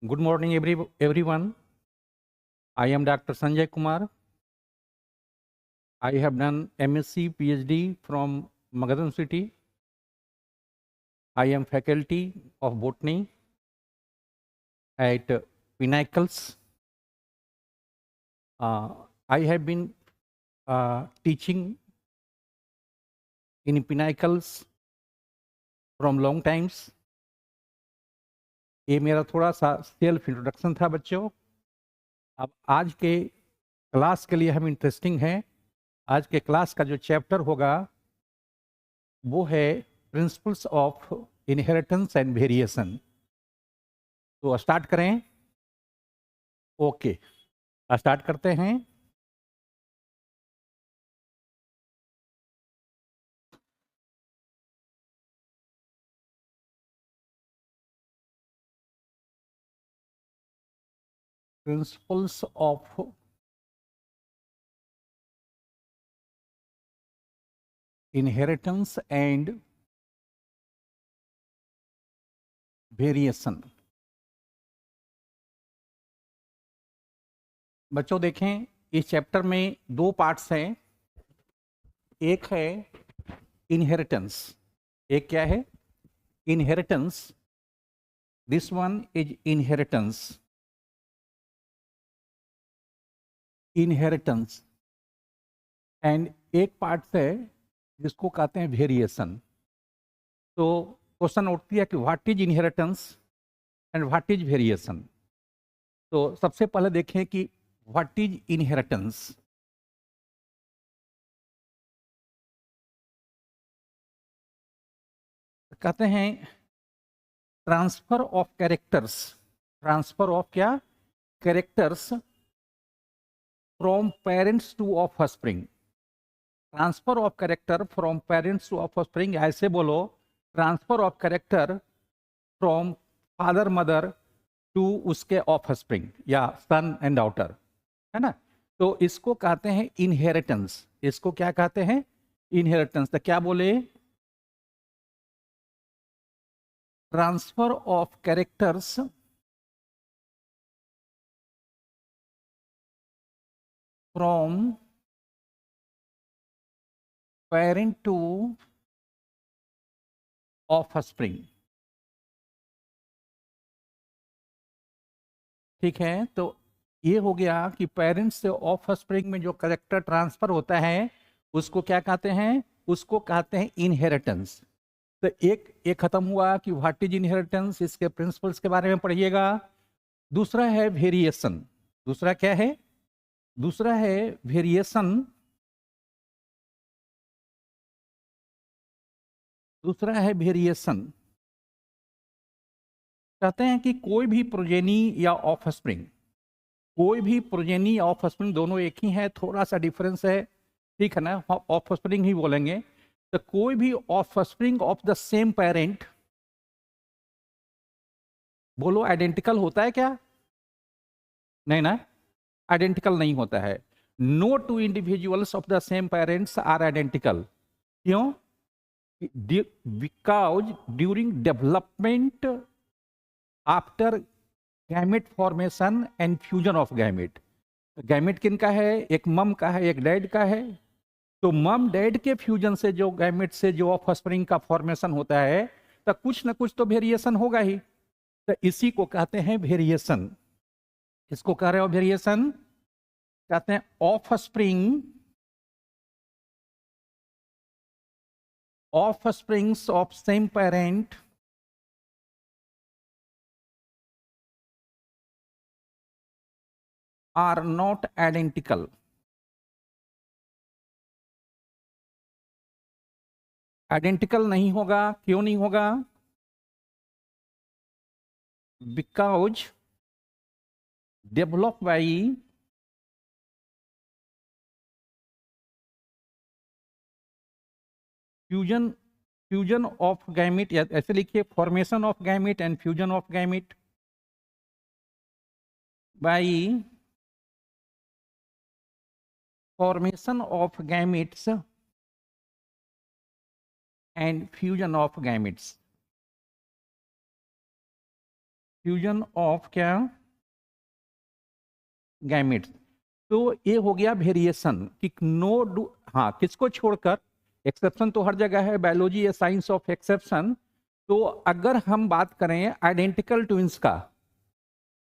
Good morning, everyone. I am Dr. Sanjay Kumar. I have done MSc PhD from Magadan City. I am faculty of botany at Pinnacles. I have been teaching in Pinnacles from long times. ये मेरा थोड़ा सा self introduction था बच्चों। अब आज के class के लिए हम इंटरेस्टिंग हैं। आज के क्लास का जो चैप्टर होगा वो है principles of inheritance and variation. तो स्टार्ट करें। ओके, स्टार्ट करते हैं। Principles of inheritance and variation. बच्चों देखें, इस चैप्टर में दो पार्ट्स हैं। एक है इनहेरिटेंस। एक क्या है? Inheritance. This one is inheritance. Inheritance. And एक पार्ट है जिसको कहते हैं वेरिएशन। तो क्वेश्चन उठती है कि what is inheritance and what is variation. तो सबसे पहले देखें कि व्हाट इज इनहेरिटेंस। कहते हैं transfer of characters. Transfer of क्या? Characters from parents to offspring. Transfer of character from parents to offspring. ऐसे बोलो, transfer of character from father mother to उसके ऑफस्प्रिंग या सन एंड डॉटर, है ना। तो इसको कहते हैं इनहेरिटेंस। इसको क्या कहते हैं? इनहेरिटेंस। तो क्या बोले? Transfer of characters from parent to offspring. ठीक है, तो ये हो गया कि पेरेंट्स से ऑफस्प्रिंग में जो कैरेक्टर ट्रांसफर होता है उसको क्या कहते हैं? उसको कहते हैं इनहेरिटेंस। तो एक खत्म हुआ कि व्हाट इज इनहेरिटेंस, इसके प्रिंसिपल्स के बारे में पढ़िएगा। दूसरा है वेरिएशन। दूसरा क्या है? दूसरा है वेरिएशन। दूसरा है वेरिएशन। कहते हैं कि कोई भी प्रोजेनी या ऑफस्प्रिंग, कोई भी प्रोजेनी या ऑफस्प्रिंग दोनों एक ही है, थोड़ा सा डिफरेंस है, ठीक है ना। ऑफस्प्रिंग ही बोलेंगे। तो कोई भी offspring of the same parent, बोलो आइडेंटिकल होता है क्या? नहीं ना, आइडेंटिकल नहीं होता है। No two individuals of the same parents are identical. क्यों? Because during development after gamete formation and fusion of gamete. Gamete किन का है? एक मम का है, एक डैड का है। तो मम डैड के फ्यूजन से जो गैमेट से जो ऑफस्प्रिंग का फॉर्मेशन होता है, तो कुछ ना कुछ तो वेरिएशन होगा ही। तो इसी को कहते हैं वेरिएशन। इसको कह रहे हो वेरिएशन। कहते हैं offsprings of same parent are not identical. Identical नहीं होगा। क्यों नहीं होगा? Because develop by fusion, fusion of gamete, या ऐसे लिखिए formation of gamete and fusion of gamete by formation of gametes and fusion of gametes. Fusion of क्या, gametes. तो ये हो गया वेरिएशन कि नो डू, हाँ किसको छोड़कर, एक्सेप्शन तो हर जगह है, बायोलॉजी है साइंस ऑफ एक्सेप्शन। तो अगर हम बात करें आइडेंटिकल ट्विंस का,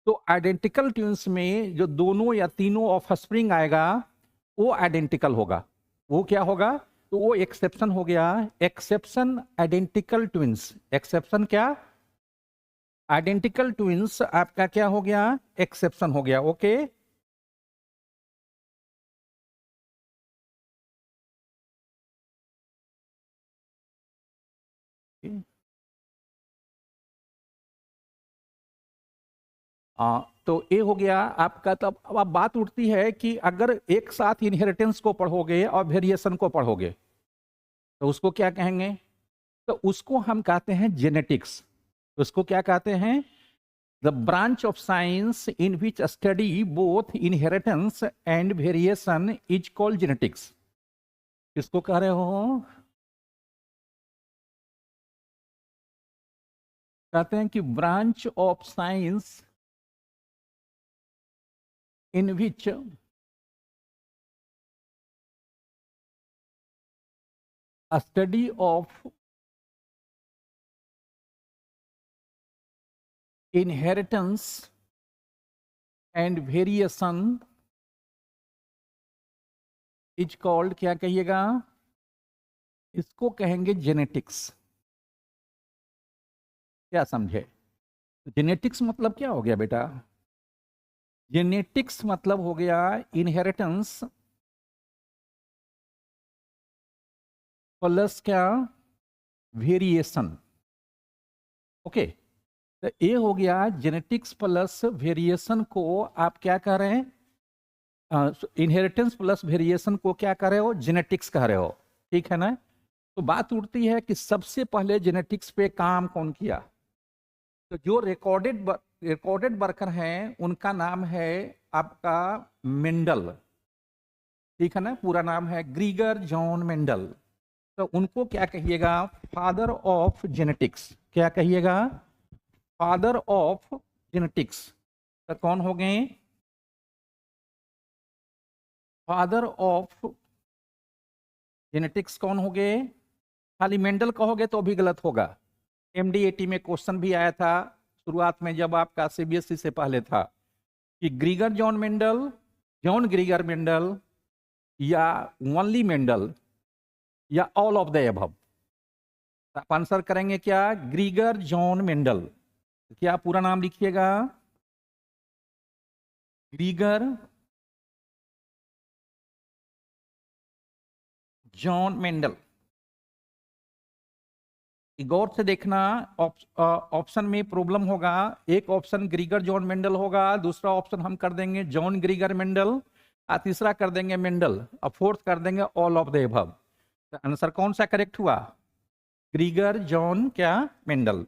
तो आइडेंटिकल ट्विंस में जो दोनों या तीनों ऑफ स्प्रिंग आएगा वो आइडेंटिकल होगा। वो क्या होगा, तो वो एक्सेप्शन हो गया, एक्सेप्शन आइडेंटिकल ट्विंस। एक्सेप्शन क्या, आइडेंटिकल ट्विंस आपका क्या हो गया, एक्सेप्शन हो गया। ओके तो ये हो गया आपका। तब अब बात उठती है कि अगर एक साथ इनहेरिटेंस को पढ़ोगे और वेरिएशन को पढ़ोगे तो उसको क्या कहेंगे, तो उसको हम कहते हैं जेनेटिक्स। उसको क्या कहते हैं, the branch of science in which study both inheritance and variation is called genetics. किसको कह रहे हो, कहते हैं कि branch of science in which study of inheritance and variation is called, क्या कहिएगा, इसको कहेंगे जेनेटिक्स। क्या समझे, जेनेटिक्स मतलब क्या हो गया बेटा, जेनेटिक्स मतलब हो गया इनहेरिटेंस प्लस क्या, वेरिएशन। ओके, तो ये हो गया जेनेटिक्स प्लस वेरिएशन को आप क्या कह रहे हैं, इनहेरिटेंस प्लस वेरिएशन को क्या कह रहे हो, जेनेटिक्स कह रहे हो। ठीक है ना। तो बात उठती है कि सबसे पहले जेनेटिक्स पे काम कौन किया, तो जो रिकॉर्डेड वर्कर हैं उनका नाम है आपका मेंडल। ठीक है ना, पूरा नाम है ग्रीगर जॉन मेंडल। तो उनको क्या कहिएगा, फादर ऑफ जेनेटिक्स। क्या कहिएगा, फादर ऑफ जेनेटिक्स। तो कौन हो गए, फादर ऑफ जेनेटिक्स कौन हो गए, खाली मेंडल कहोगे तो भी गलत होगा। एमडीएटी में क्वेश्चन भी आया था शुरुआत में जब आपका सीबीएसई से पहले था कि ग्रीगर जॉन मेंडल, जॉन ग्रीगर मेंडल, या ओनली मेंडल, या ऑल ऑफ द अबव। आप आंसर करेंगे क्या, ग्रीगर जॉन मेंडल। क्या पूरा नाम लिखिएगा, ग्रीगर जॉन मेंडल। गौर से देखना, ऑप्शन में प्रॉब्लम होगा। एक ऑप्शन ग्रीगर जॉन मेंडल होगा, दूसरा ऑप्शन हम कर देंगे जॉन ग्रीगर मेंडल, और तीसरा कर देंगे मेंडल, और फोर्थ कर देंगे ऑल ऑफ द अबव। तो आंसर कौन सा करेक्ट हुआ, ग्रीगर जॉन क्या मेंडल।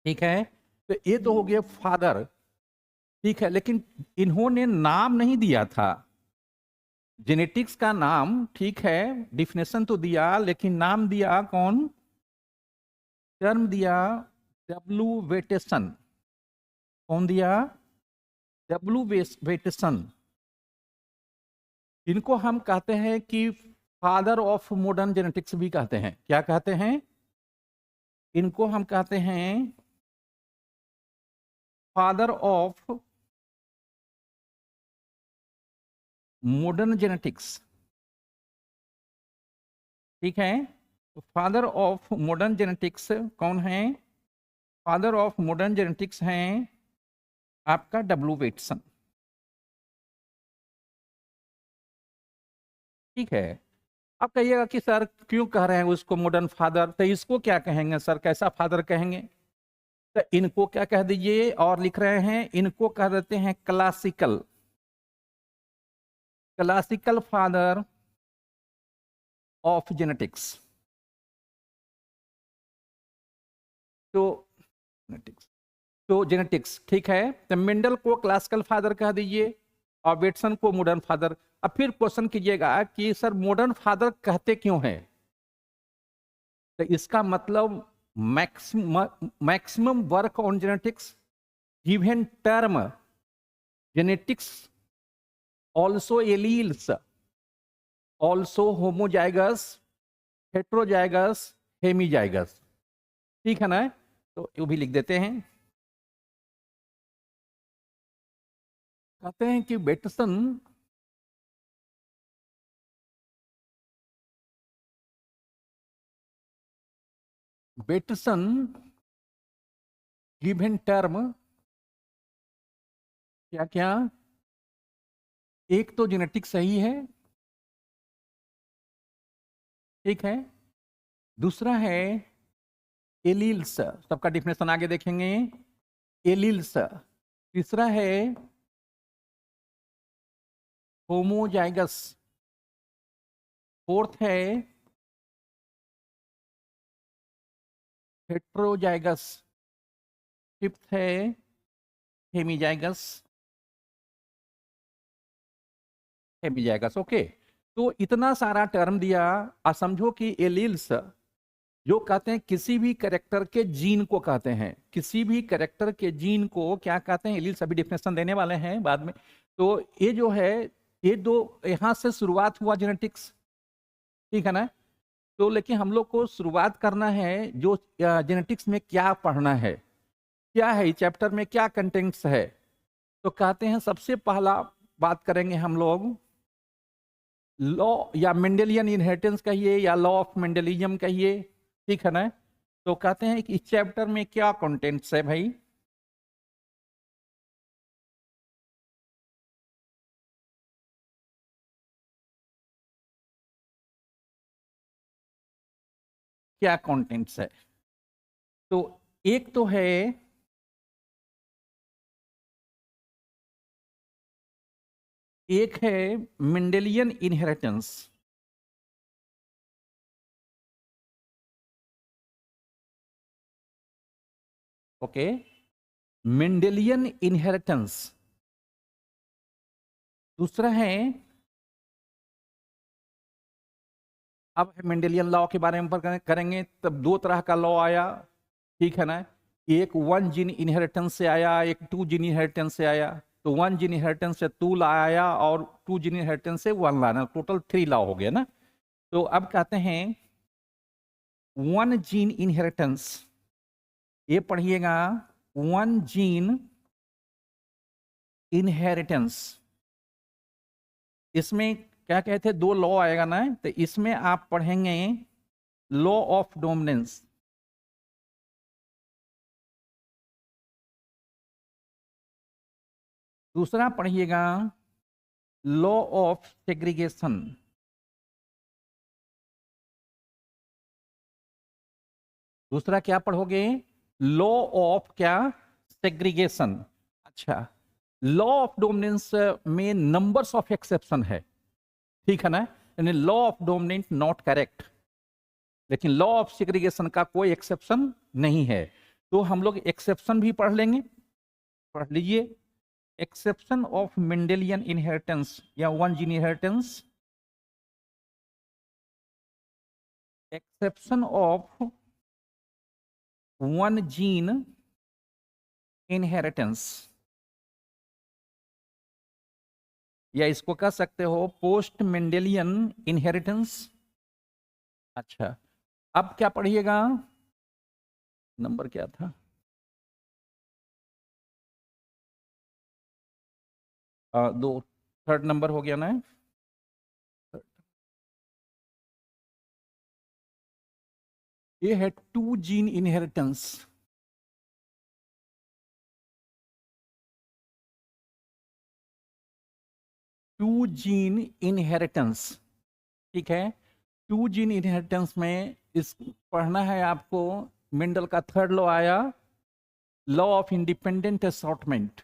ठीक है, तो ये तो हो गया फादर। ठीक है, लेकिन इन्होंने नाम नहीं दिया था जेनेटिक्स का नाम। ठीक है, डिफिनेशन तो दिया लेकिन नाम दिया कौन, टर्म दिया डब्ल्यू वेटेसन। कौन दिया, डब्ल्यू वेटेसन। इनको हम कहते हैं कि फादर ऑफ मॉडर्न जेनेटिक्स भी कहते हैं। क्या कहते हैं, इनको हम कहते हैं फादर ऑफ मॉडर्न जेनेटिक्स। ठीक है, तो फादर ऑफ मॉडर्न जेनेटिक्स कौन है, फादर ऑफ मॉडर्न जेनेटिक्स हैं आपका डब्ल्यू वेटसन। ठीक है, अब कहिएगा कि सर क्यों कह रहे हैं उसको मॉडर्न फादर, तो इसको क्या कहेंगे सर, कैसा फादर कहेंगे, तो इनको क्या कह दीजिए, और लिख रहे हैं इनको कह देते हैं classical, classical father of genetics. तो जेनेटिक्स, तो जेनेटिक्स ठीक है, तो मेंडल को क्लासिकल फादर कह दीजिए और वेटसन को मॉडर्न फादर। अब फिर क्वेश्चन कीजिएगा कि सर मॉडर्न फादर कहते क्यों हैं, तो इसका मतलब maximum work on genetics, given term genetics also alleles also homozygous heterozygous hemizygous, ठीक है ना? तो ये भी लिख देते हैं। कहते हैं कि बेटसन गिवन टर्म क्या क्या, एक तो जेनेटिक सही है, ठीक है, दूसरा है एलील्स, सबका डिफिनेशन आगे देखेंगे, एलील्स, तीसरा है होमोजाइगस, फोर्थ है हेट्रोजाइगस, फिफ्थ है हेमीजाइगस, हेमीजाइगस। ओके, तो इतना सारा टर्म दिया। आप समझो कि एलील्स जो कहते हैं किसी भी कैरेक्टर के जीन को कहते हैं, किसी भी कैरेक्टर के जीन को क्या कहते हैं, एलील्स। अभी डिफिनेशन देने वाले हैं बाद में। तो ये जो है, ये दो, यहां से शुरुआत हुआ जेनेटिक्स, ठीक है ना? तो लेकिन हम लोग को शुरुआत करना है जो जेनेटिक्स में क्या पढ़ना है, क्या है चैप्टर में, क्या कंटेंट्स है। तो कहते हैं सबसे पहला बात करेंगे हम लोग लॉ या मेंडेलियन इनहेरिटेंस कहिए या लॉ ऑफ मेंडेलिज्म कहिए, ठीक है ना? तो कहते हैं कि इस चैप्टर में क्या कंटेंट्स है भाई। क्या कंटेंट्स है? तो एक तो है Mendelian inheritance, okay, Mendelian inheritance. दूसरा है, अब मेंडेलियन लॉ के बारे में करेंगे, तब दो तरह का लॉ आया, ठीक है ना? एक वन जीन इनहेरिटेंस से आया, एक टू जीन इनहेरिटेंस से आया। तो वन जीन इनहेरिटेंस से टू आया और टू जीन इनहेरिटेंस से वन लाना, टोटल थ्री लॉ हो गया ना? तो अब कहते हैं वन जीन इनहेरिटेंस, ये पढ़िएगा, वन जीन इनहेरिटेंस। इसमें क्या कहते हैं, दो लॉ आएगा ना, तो इसमें आप पढ़ेंगे लॉ ऑफ डोमिनेंस, दूसरा पढ़िएगा लॉ ऑफ सेग्रीगेशन, दूसरा क्या पढ़ोगे, लॉ ऑफ क्या, सेग्रीगेशन। अच्छा, लॉ ऑफ डोमिनेंस में नंबर्स ऑफ एक्सेप्शन है, ठीक है ना? यानी law of dominant not correct, लेकिन लॉ ऑफ सेग्रीगेशन का कोई एक्सेप्शन नहीं है। तो हम लोग एक्सेप्शन भी पढ़ लेंगे, पढ़ लीजिए। एक्सेप्शन ऑफ मेंडेलियन इनहेरिटेंस या one gene inheritance, exception of one gene inheritance, या इसको कह सकते हो पोस्ट मेंडेलियन इनहेरिटेंस। अच्छा, अब क्या पढ़िएगा, नंबर क्या था, दो, थर्ड नंबर हो गया ना? ये है two gene inheritance. Two gene inheritance, ठीक है। टू जीन इनहेरिटेंस में इस पढ़ना है आपको, मेंडल का थर्ड लॉ आया, law of independent assortment.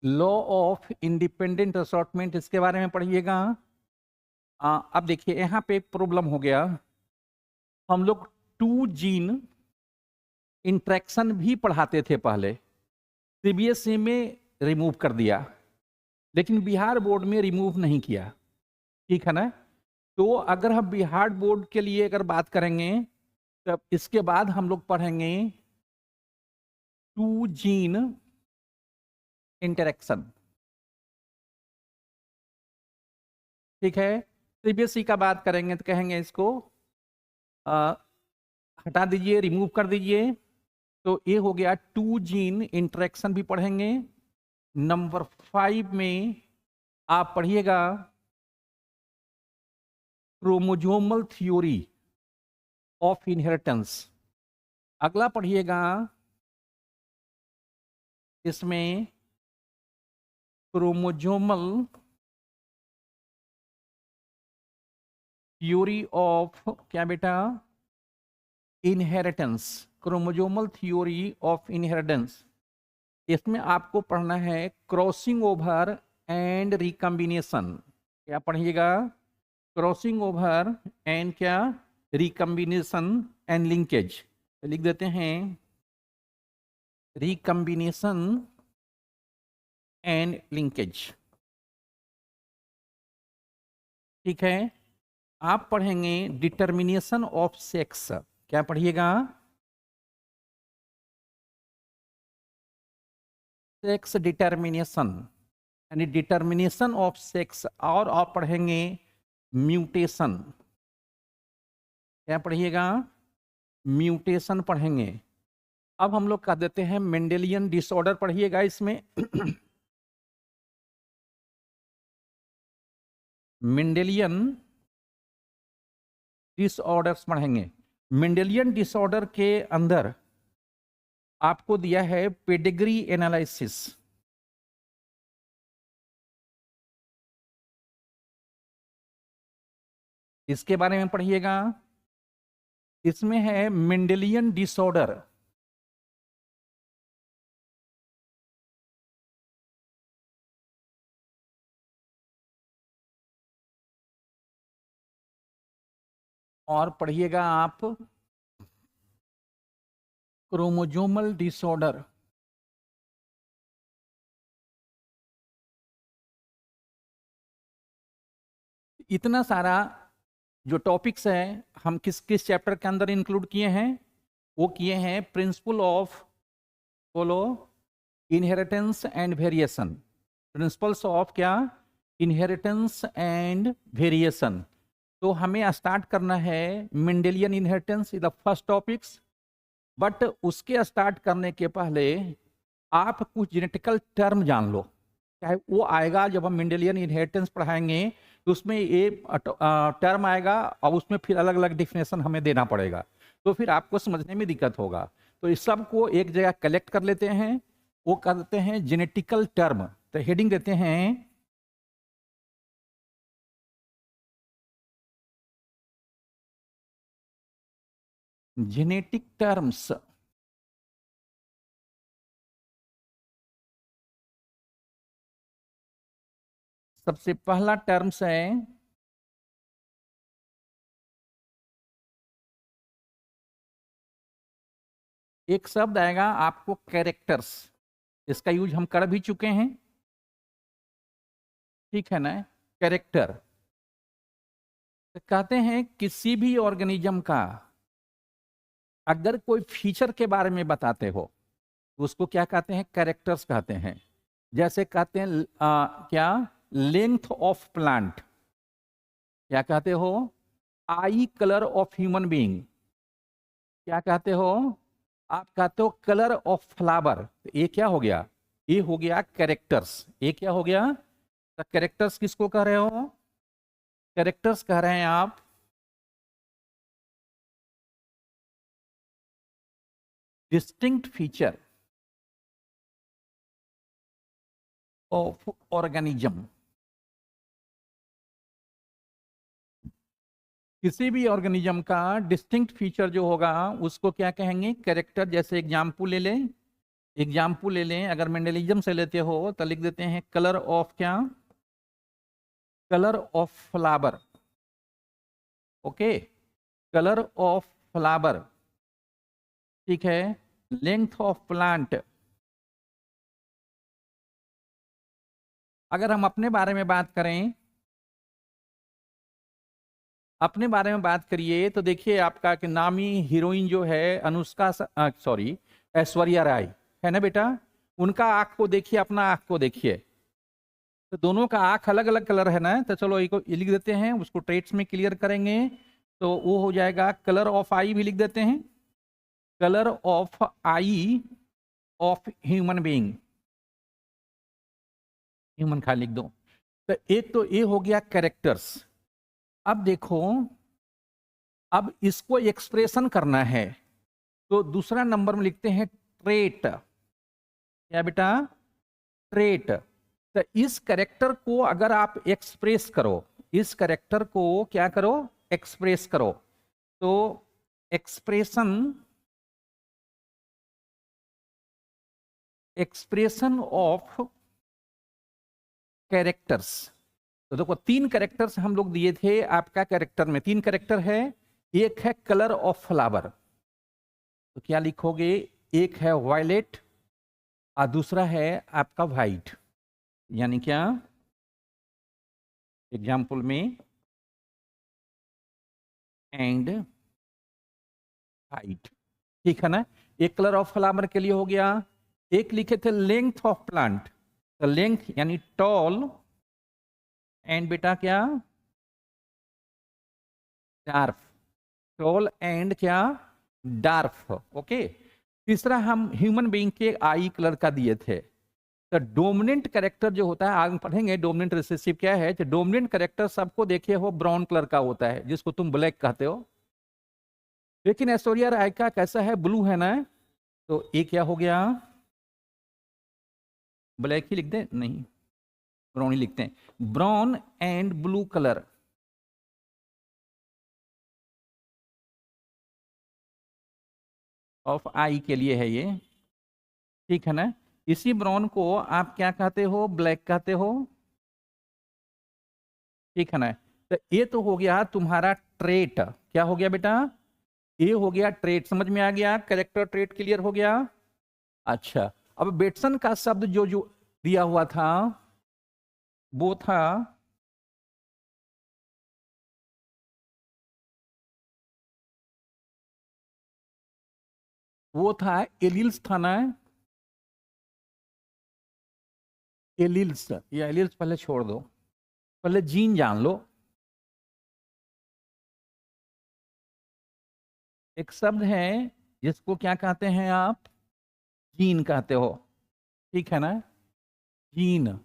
Law of independent assortment, इसके बारे में पढ़िएगा। अब देखिए यहां पे प्रॉब्लम हो गया, हम लोग टू जीन इंट्रैक्शन भी पढ़ाते थे पहले, सीबीएसई में रिमूव कर दिया। लेकिन बिहार बोर्ड में रिमूव नहीं किया, ठीक है ना। तो अगर हम बिहार बोर्ड के लिए अगर बात करेंगे, तो इसके बाद हम लोग पढ़ेंगे टू जीन इंटरेक्शन, ठीक है। सीबीएसई का बात करेंगे तो कहेंगे इसको आ, हटा दीजिए, रिमूव कर दीजिए। तो ये हो गया टू जीन इंटरेक्शन भी पढ़ेंगे। नंबर 5 में आप पढ़िएगा क्रोमोजोमल थ्योरी ऑफ इनहेरिटेंस। अगला पढ़िएगा इसमें क्रोमोजोमल थ्योरी ऑफ क्या बेटा, inheritance. Chromosomal theory of inheritance, इसमें आपको पढ़ना है क्रॉसिंग ओवर एंड रिकम्बिनेशन। क्या पढ़िएगा, क्रॉसिंग ओवर एंड क्या, रिकम्बिनेशन एंड लिंकेज। लिख देते हैं रिकम्बिनेशन एंड लिंकेज, ठीक है। आप पढ़ेंगे डिटर्मिनेशन ऑफ सेक्स। क्या पढ़िएगा, सेक्स डिटर्मिनेशन यानी डिटर्मिनेशन ऑफ सेक्स। और आप पढ़ेंगे म्यूटेशन। क्या पढ़िएगा, म्यूटेशन पढ़ेंगे। अब हम लोग कह देते हैं मेंडेलियन डिसऑर्डर पढ़िएगा इसमें। मेंडेलियन डिसऑर्डर्स पढ़ेंगे। मेंडेलियन डिसऑर्डर के अंदर आपको दिया है पेडिग्री एनालिसिस। इसके बारे में पढ़िएगा। इसमें है मेंडेलियन डिसऑर्डर, और पढ़िएगा आप क्रोमोजोमल डिसऑर्डर। इतना सारा जो टॉपिक्स है हम किस किस चैप्टर के अंदर इंक्लूड किए हैं, वो किए हैं प्रिंसिपल ऑफ बोलो inheritance and variation. Principles of क्या, इनहेरिटेंस एंड वेरिएशन। तो हमें स्टार्ट करना है Mendelian inheritance the first topics. But उसके स्टार्ट करने के पहले आप कुछ जेनेटिकल टर्म जान लो, चाहे वो आएगा जब हम मेंडेलियन इनहेरिटेंस पढ़ाएंगे, तो उसमें ये टर्म आएगा और उसमें फिर अलग अलग डिफिनेशन हमें देना पड़ेगा, तो फिर आपको समझने में दिक्कत होगा। तो इस सब को एक जगह कलेक्ट कर लेते हैं, वो करते हैं जेनेटिकल टर्म। तो हेडिंग देते हैं जेनेटिक टर्म्स। सबसे पहला टर्म्स है एक शब्द आएगा आपको कैरेक्टर्स। इसका यूज हम कर भी चुके हैं, ठीक है ना। कैरेक्टर तो कहते हैं किसी भी ऑर्गेनिज्म का अगर कोई फीचर के बारे में बताते हो तो उसको क्या कहते हैं, कैरेक्टर्स कहते हैं। जैसे कहते हैं क्या, लेंथ ऑफ प्लांट। क्या कहते हो, आई कलर ऑफ ह्यूमन बीइंग। क्या कहते हो, आप कहते हो कलर ऑफ फ्लावर। ये क्या हो गया, ये हो गया कैरेक्टर्स। ये क्या हो गया, तो कैरेक्टर्स किसको कह रहे हो, कैरेक्टर्स कह रहे हैं आप डिस्टिंक्ट फीचर ऑफ ऑर्गेनिज्म। किसी भी ऑर्गेनिज्म का डिस्टिंक्ट फीचर जो होगा उसको क्या कहेंगे, कैरेक्टर। जैसे एग्जाम्पल ले लें, एग्जाम्पल ले लें, अगर मेंडलिज्म से लेते हो तो लिख देते हैं कलर ऑफ क्या, colour of flower. Okay, colour of flower, ठीक है। लेंथ ऑफ प्लांट, अगर हम अपने बारे में बात करें, अपने बारे में बात करिए तो देखिए आपका कि नामी हीरोइन जो है अनुष्का, सॉरी, ऐश्वर्या राय है ना बेटा। उनका आंख को देखिए, अपना आंख को देखिए, तो दोनों का आंख अलग अलग कलर है ना। तो चलो एक ये लिख देते हैं, उसको ट्रेट्स में क्लियर करेंगे तो वो हो जाएगा कलर ऑफ आई भी लिख देते हैं, colour of I of human being, human खाली लिख दो। तो एक तो ये हो गया कैरेक्टर्स। अब देखो, अब इसको एक्सप्रेशन करना है तो दूसरा नंबर में लिखते हैं ट्रेट। क्या बेटा? ट्रेट। तो इस कैरेक्टर को अगर आप एक्सप्रेस करो, इस कैरेक्टर को क्या करो? एक्सप्रेस करो। तो एक्सप्रेशन, एक्सप्रेशन ऑफ कैरेक्टर्स। तो देखो तीन कैरेक्टर्स हम लोग दिए थे आपका, कैरेक्टर में तीन कैरेक्टर है। एक है कलर ऑफ फ्लावर, तो क्या लिखोगे? एक है वायलेट और दूसरा है आपका व्हाइट। यानी क्या? एग्जाम्पल में एंड व्हाइट, ठीक है ना। एक कलर ऑफ फ्लावर के लिए हो गया। एक लिखे थे लेंथ ऑफ प्लांट, तो लेंथ यानी टॉल एंड बेटा क्या? डार्फ। टॉल एंड क्या? डार्फ। ओके। तीसरा हम ह्यूमन बीइंग के आई कलर का दिए थे। तो डोमिनेंट कैरेक्टर जो होता है, आगे पढ़ेंगे डोमिनेंट रिसेसिव क्या है। तो डोमिनेंट कैरेक्टर सबको देखे हो ब्राउन कलर का होता है, जिसको तुम ब्लैक कहते हो। लेकिन ऐश्वर्या राय का कैसा है? ब्लू है ना। तो ये क्या हो गया? ब्लैक ही लिख दें? नहीं, ब्राउन ही लिखते हैं। Brown and blue colour of eye के लिए है ये, ठीक है ना। इसी ब्राउन को आप क्या कहते हो? ब्लैक कहते हो, ठीक है ना। तो ये तो हो गया तुम्हारा ट्रेट। क्या हो गया बेटा? ये हो गया ट्रेट। समझ में आ गया? कैरेक्टर ट्रेट क्लियर हो गया। अच्छा, अब बेटसन का शब्द जो जो दिया हुआ था वो था, वो था एलिल्स था ना। एलिल्स, या एलिल्स पहले छोड़ दो, पहले जीन जान लो। एक शब्द है जिसको क्या कहते हैं आप? जीन कहते हो, ठीक है ना। जीन,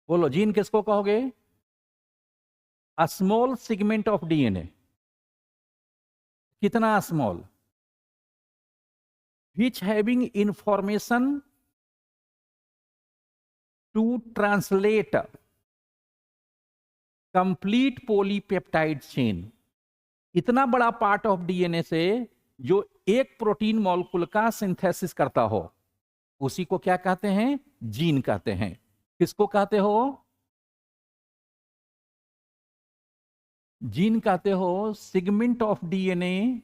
बोलो जीन किसको कहोगे? A small segment of DNA. कितना small? Which having information to translate complete polypeptide chain. इतना बड़ा पार्ट ऑफ डीएनए से जो एक प्रोटीन मॉलिक्यूल का सिंथेसिस करता हो, उसी को क्या कहते हैं? जीन कहते हैं। किसको कहते हो? जीन कहते हो segment of DNA,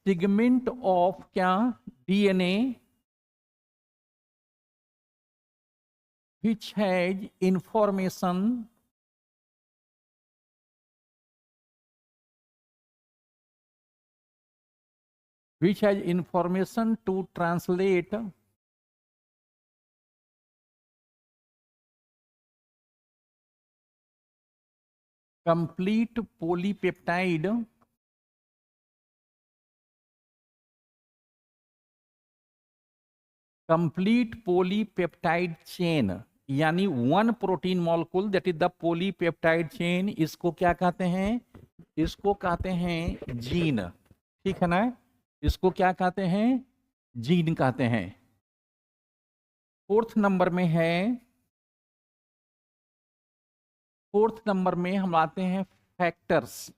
segment of क्या? DNA which has information to translate complete polypeptide chain, यानी one protein molecule that is the polypeptide chain. इसको क्या कहते हैं? इसको कहते हैं जीन, ठीक है ना। इसको क्या कहते हैं? जीन कहते हैं। फोर्थ नंबर में है, फोर्थ नंबर में हम आते हैं फैक्टर्स।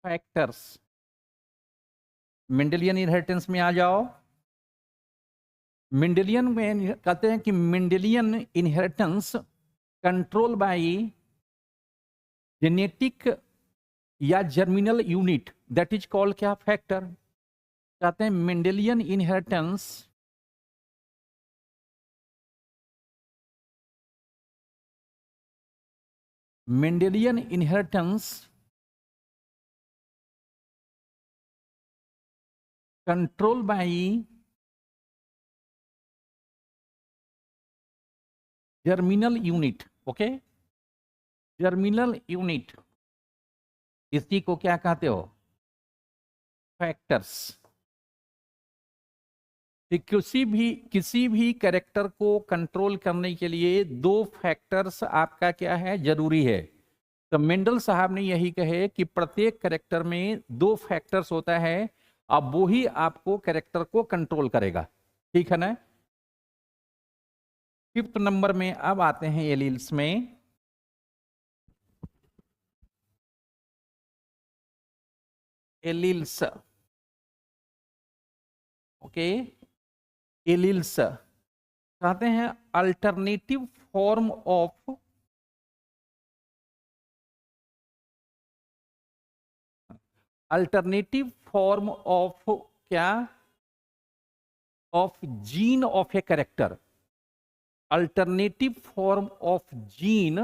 फैक्टर्स, मेंडेलियन इनहेरिटेंस में आ जाओ। मेंडेलियन में कहते हैं कि Mendelian inheritance control by genetic या germinal unit, that is called क्या, फैक्टर। कहते हैं Mendelian inheritance, Mendelian inheritance control by germinal unit. Okay, germinal unit, इसी को क्या कहते हो, फैक्टर्स। किसी भी कैरेक्टर को कंट्रोल करने के लिए दो फैक्टर्स आपका क्या है, जरूरी है। तो मेंडल साहब ने यही कहे कि प्रत्येक कैरेक्टर में दो फैक्टर्स होता है, अब वो ही आपको कैरेक्टर को कंट्रोल करेगा। ठीक है ना। फिफ्थ नंबर में अब आते हैं एलील्स में। एलील्स, ओके, एलील्स कहते हैं alternative form of, alternative form of क्या, of gene of a character. Alternative form of gene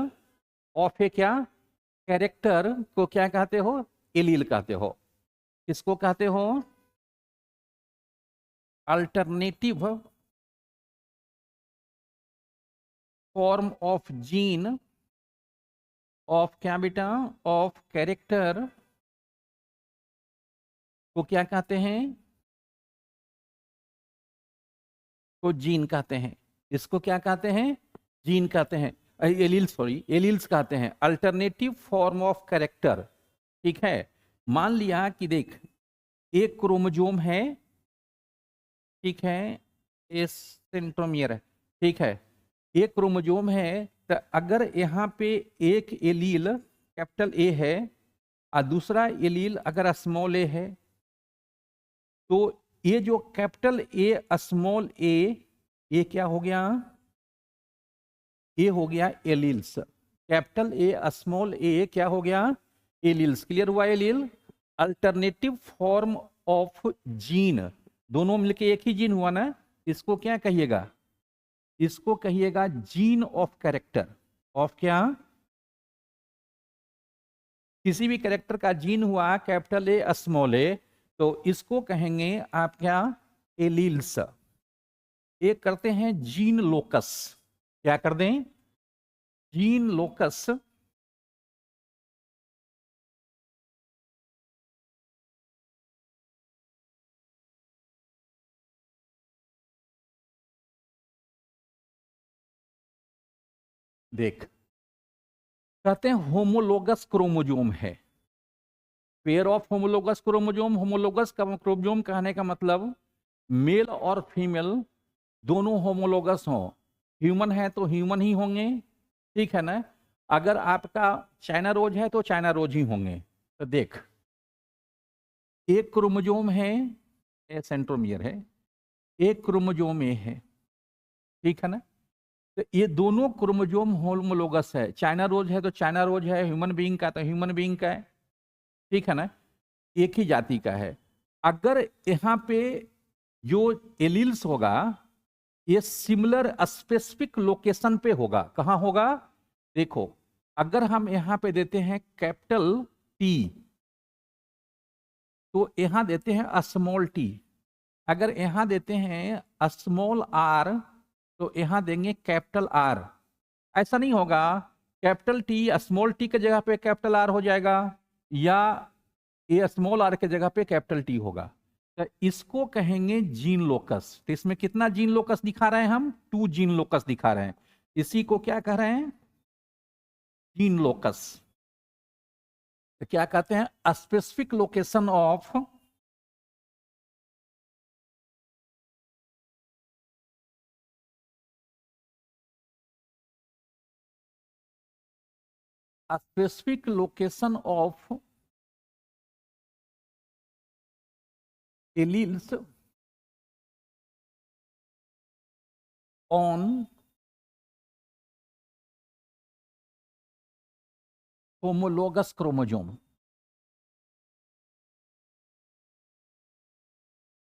of a क्या, कैरेक्टर को क्या कहते हो, एलील कहते हो। किसको कहते हो, alternative form of gene of क्या बेटा, ऑफ कैरेक्टर को क्या कहते हैं, को जीन कहते हैं। इसको क्या कहते हैं, जीन कहते हैं, एलील्स, सॉरी एलील्स कहते हैं, अल्टरनेटिव फॉर्म ऑफ कैरेक्टर। ठीक है। मान लिया कि देख, एक क्रोमोजोम है, ठीक है, ये सेंट्रोमियर है, ठीक है, एक क्रोमोजोम है। तो अगर यहाँ पे एक एलील कैपिटल ए है और दूसरा एलील अगर स्मॉल ए है, तो ये जो कैपिटल ए स्मॉल ए, ये क्या हो गया, ये हो गया एलील्स। कैपिटल ए स्मॉल ए क्या हो गया, एलील्स। क्लियर हुआ, allele alternative form of gene, दोनों मिलके एक ही जीन हुआ ना। इसको क्या कहिएगा, इसको कहिएगा जीन ऑफ कैरेक्टर। ऑफ क्या, किसी भी कैरेक्टर का जीन हुआ कैपिटल ए स्मॉल ए, तो इसको कहेंगे आप क्या, एलील्स। एक करते हैं जीन लोकस, क्या कर दें, जीन लोकस। देख, कहते हैं होमोलोगस क्रोमोजोम है, pair of homologous chromosome. Homologous chromosome कहने का मतलब मेल और फीमेल दोनों होमोलोगस हों। ह्यूमन है तो ह्यूमन ही होंगे, ठीक है ना। अगर आपका चाइना रोज है तो चाइना रोज ही होंगे। तो देख, एक क्रोमोजोम है, ए सेंट्रोमियर है, एक क्रोमोजोम ए है, ठीक है ना। तो ये दोनों क्रोमोजोम होमोलोगस है, चाइना रोज है तो चाइना रोज है, ह्यूमन बीइंग का तो ह्यूमन बीइंग का है, ठीक है ना, एक ही जाति का है। अगर यहाँ पे जो एलील्स होगा, ये सिमिलर स्पेसिफिक लोकेशन पे होगा। कहाँ होगा, देखो, अगर हम यहाँ पे देते हैं कैपिटल टी, तो यहाँ देते हैं स्मॉल टी। अगर यहाँ देते हैं स्मॉल आर, तो यहाँ देंगे कैपिटल आर। ऐसा नहीं होगा कैपिटल टी स्मॉल टी के जगह पे कैपिटल आर हो जाएगा, या ये स्मॉल आर के जगह पे कैपिटल टी होगा। तो इसको कहेंगे जीन लोकस। तो इसमें कितना जीन लोकस दिखा रहे हैं हम, 2 जीन लोकस दिखा रहे हैं। इसी को क्या कह रहे हैं, जीन लोकस। तो क्या कहते हैं, specific location of, specific location of alleles on homologous chromosome.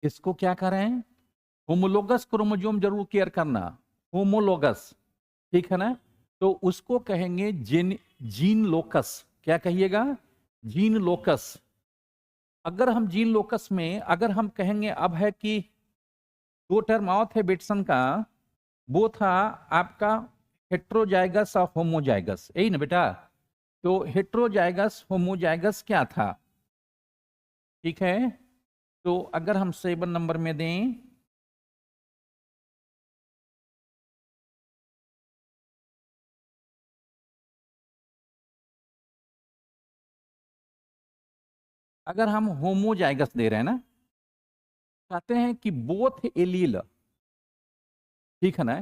इसको क्या करें, होमोलोगस क्रोमोसोम जरूर केयर करना, होमोलोगस, ठीक है ना। तो उसको कहेंगे जीन लोकस। क्या कहिएगा, जीन लोकस। अगर हम जीन लोकस में अगर हम कहेंगे, अब है कि दो टर्म और थे बेटसन का, वो था आपका हेट्रोजाइगस और होमोजाइगस, यही ना बेटा। तो हेट्रोजाइगस होमोजाइगस क्या था, ठीक है। तो अगर हम 7 नंबर में दें, अगर हम होमोजाइगस दे रहे हैं ना, कहते हैं कि बोथ एलील, ठीक है ना,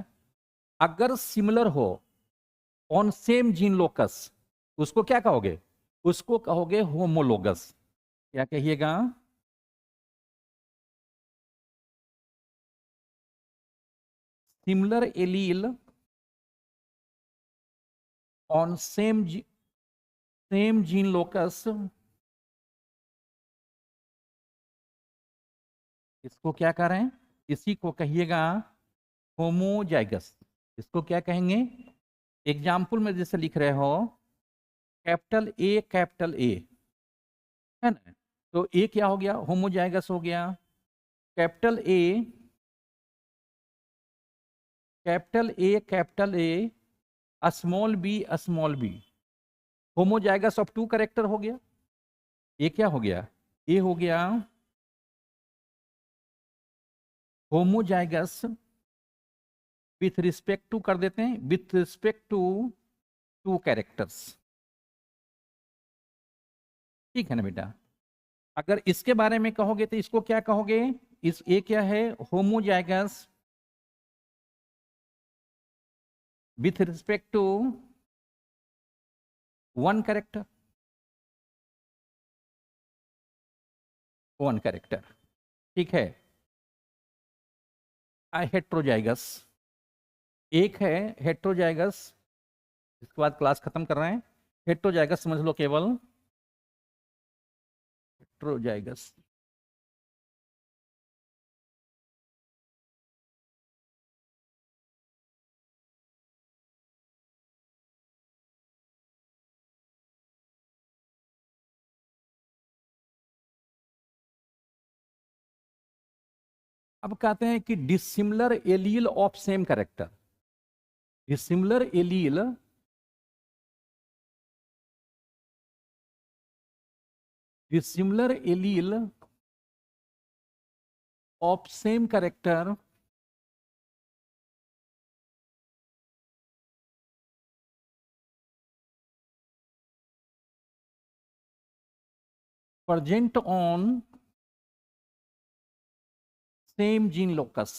अगर सिमिलर हो ऑन सेम जीन लोकस, उसको क्या कहोगे, उसको कहोगे होमोलोगस। क्या कहिएगा, similar allele on same gene locus, इसको क्या कह रहे हैं, इसी को कहिएगा होमोजाइगस। इसको क्या कहेंगे, एग्जाम्पल में जैसे लिख रहे हो कैपिटल ए, है ना। तो ए क्या हो गया, होमोजाइगस हो गया। Capital A, capital A, small B, homozygous of 2 character हो गया। ये क्या हो गया, ए हो गया होमोजाइगस विथ रिस्पेक्ट टू, कर देते हैं विथ रिस्पेक्ट टू 2 कैरेक्टर्स, ठीक है ना बेटा। अगर इसके बारे में कहोगे तो इसको क्या कहोगे, इस ए क्या है, homozygous with respect to 1 character, 1 character, ठीक है। हेट्रोजाइगस, एक है हेट्रोजाइगस, इसके बाद क्लास खत्म कर रहे हैं। हेट्रोजाइगस समझ लो केवल, हेट्रोजाइगस, अब कहते हैं कि dissimilar allele of same character, dissimilar allele dissimilar allele of same character present on same gene locus,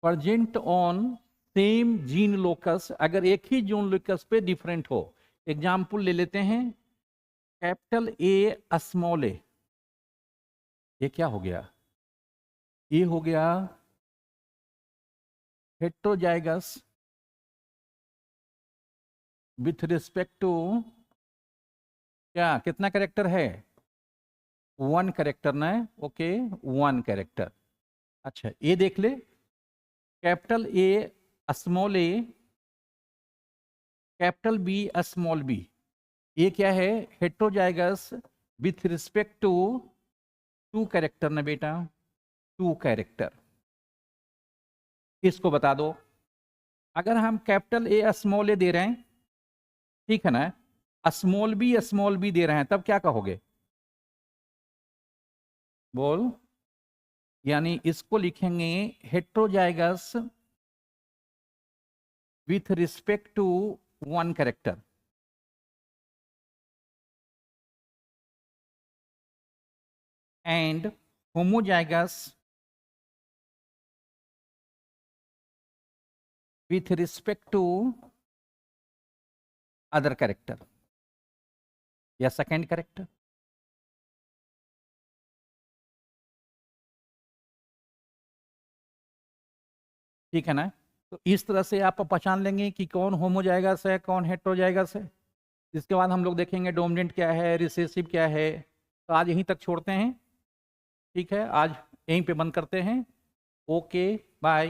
present on same gene locus, अगर एक ही जीन लोकस पे डिफरेंट हो। एग्जाम्पल ले लेते हैं, कैपिटल ए स्मॉल ए, ये क्या हो गया, ये हो गया हेट्रोजाइगस विथ रिस्पेक्ट टू, क्या कितना कैरेक्टर है, 1 कैरेक्टर ना, ओके 1 कैरेक्टर। अच्छा ये देख ले, capital A small A, capital B small B, ये क्या है, heterozygous with respect to 2 character ना बेटा, 2 कैरेक्टर। इसको बता दो, अगर हम कैपिटल ए स्मॉल ए दे रहे हैं, ठीक है ना, स्मॉल बी दे रहे हैं, तब क्या कहोगे, बोल, यानी इसको लिखेंगे heterozygous with respect to 1 character, and homozygous with respect to other character या सेकेंड कैरेक्टर। ठीक है ना। तो इस तरह से आप पहचान लेंगे कि कौन होमोजाइगस है, कौन हेट्रोजाइगस है। इसके बाद हम लोग देखेंगे डोमिनेंट क्या है, रिसेसिव क्या है, तो आज यहीं तक छोड़ते हैं, ठीक है, आज यहीं पे बंद करते हैं। Okay bye.